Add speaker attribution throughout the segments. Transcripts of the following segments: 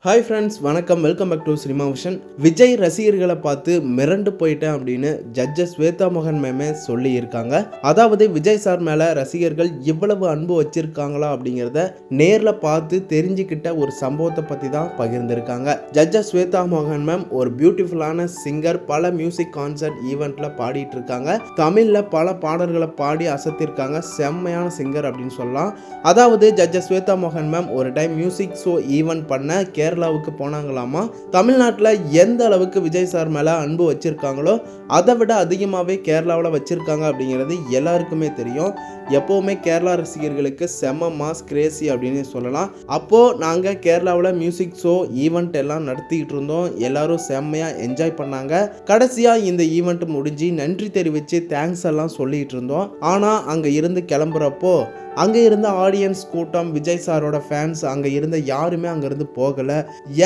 Speaker 1: Hi friends, வணக்கம். Welcome back to cinema vision. Vijay ரசிகர்களை பார்த்து மிரண்டு போயிட்டேன் அப்படின்னு ஜட்ஜஸ் ஸ்வேதா மோகன் மேமே சொல்லியிருக்காங்க. அதாவது விஜய் சார் மேலே ரசிகர்கள் இவ்வளவு அன்பு வச்சிருக்காங்களா அப்படிங்கிறத நேரில் பார்த்து தெரிஞ்சுக்கிட்ட ஒரு சம்பவத்தை பற்றி தான் பகிர்ந்திருக்காங்க. ஜட்ஜஸ் ஸ்வேதா மோகன் மேம் ஒரு பியூட்டிஃபுல்லான சிங்கர். பல மியூசிக் கான்சர்ட் ஈவெண்ட்டில் பாடிட்டு இருக்காங்க. தமிழில் பல பாடல்களை பாடி அசத்திருக்காங்க. செம்மையான சிங்கர் அப்படின்னு சொல்லலாம். அதாவது ஜட்ஜஸ் ஸ்வேதா மோகன் மேம் ஒரு டைம் மியூசிக் ஷோ ஈவெண்ட் பண்ண கேரளாவுக்கு போனாங்களாமா. தமிழ்நாட்டில் எந்த அளவுக்கு விஜய் சார் மேலே அன்பு வச்சிருக்காங்களோ அதை விட அதிகமாகவே கேரளாவில் வச்சிருக்காங்க அப்படிங்கிறது எல்லாருக்குமே தெரியும். எப்போவுமே கேரளா ரசிகர்களுக்கு செம்ம மாஸ் கிரேசி அப்படின்னு சொல்லலாம். அப்போது நாங்கள் கேரளாவில் மியூசிக் ஷோ ஈவெண்ட் எல்லாம் நடத்திக்கிட்டு இருந்தோம். எல்லாரும் செம்மையாக என்ஜாய் பண்ணாங்க. கடைசியாக இந்த ஈவெண்ட் முடிஞ்சு நன்றி தெரிவித்து தேங்க்ஸ் எல்லாம் சொல்லிகிட்டு இருந்தோம். ஆனால் அங்கே இருந்து கிளம்புறப்போ அங்கே இருந்த ஆடியன்ஸ் கூட்டம், விஜய் சாரோட ஃபேன்ஸ் அங்கே இருந்த யாருமே அங்கேருந்து போகலை.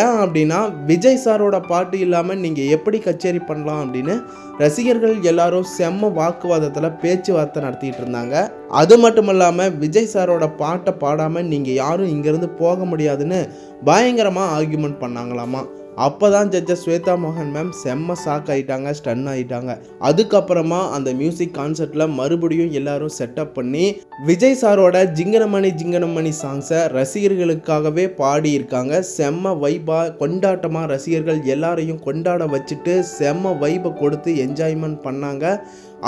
Speaker 1: ஏன் அப்படின்னா விஜய் சாரோட பாட்டு இல்லாமல் நீங்கள் எப்படி கச்சேரி பண்ணலாம் அப்படின்னு ரசிகர்கள் எல்லாரும் செம்ம வாக்குவாதத்தில் பேச்சுவார்த்தை நடத்திட்டு இருந்தாங்க. அது மட்டும் இல்லாமல் விஜய் சாரோட பாட்டை பாடாமல் நீங்கள் யாரும் இங்கேருந்து போக முடியாதுன்னு பயங்கரமாக ஆர்கியூமெண்ட் பண்ணாங்களாமா. அப்போ தான் ஜட்ஜஸ் ஸ்வேதா மோகன் மேம் செம்ம ஷாக் ஆகிட்டாங்க, ஸ்டன் ஆகிட்டாங்க. அதுக்கப்புறமா அந்த மியூசிக் கான்சர்ட்டில் மறுபடியும் எல்லாரும் செட்டப் பண்ணி விஜய் சாரோட ஜிங்கனமணி சாங்ஸை ரசிகர்களுக்காகவே பாடியிருக்காங்க. செம்ம வைபாக கொண்டாட்டமாக ரசிகர்கள் எல்லாரையும் கொண்டாட வச்சுட்டு செம்ம வைபை கொடுத்து என்ஜாய்மெண்ட் பண்ணாங்க.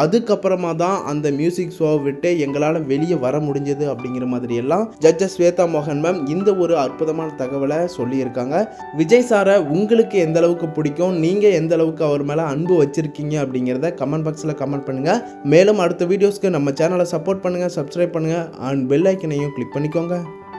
Speaker 1: அதுக்கப்புறமா தான் அந்த மியூசிக் ஷோவை விட்டு எங்களால் வெளியே வர முடிஞ்சது அப்படிங்கிற மாதிரி எல்லாம் ஜட்ஜஸ் ஸ்வேதா மோகன் மேம் இந்த ஒரு அற்புதமான தகவலை சொல்லியிருக்காங்க. விஜய் சாரை உங்களுக்கு எந்த அளவுக்கு பிடிக்கும், நீங்கள் எந்த அளவுக்கு அவர் மேலே அன்பு வச்சிருக்கீங்க அப்படிங்கிறத கமெண்ட் பாக்ஸில் கமெண்ட் பண்ணுங்கள். மேலும் அடுத்த வீடியோஸ்க்கு நம்ம சேனலை சப்போர்ட் பண்ணுங்கள், சப்ஸ்கிரைப் பண்ணுங்கள் அண்ட் பெல் ஐக்கனையும் கிளிக் பண்ணிக்கோங்க.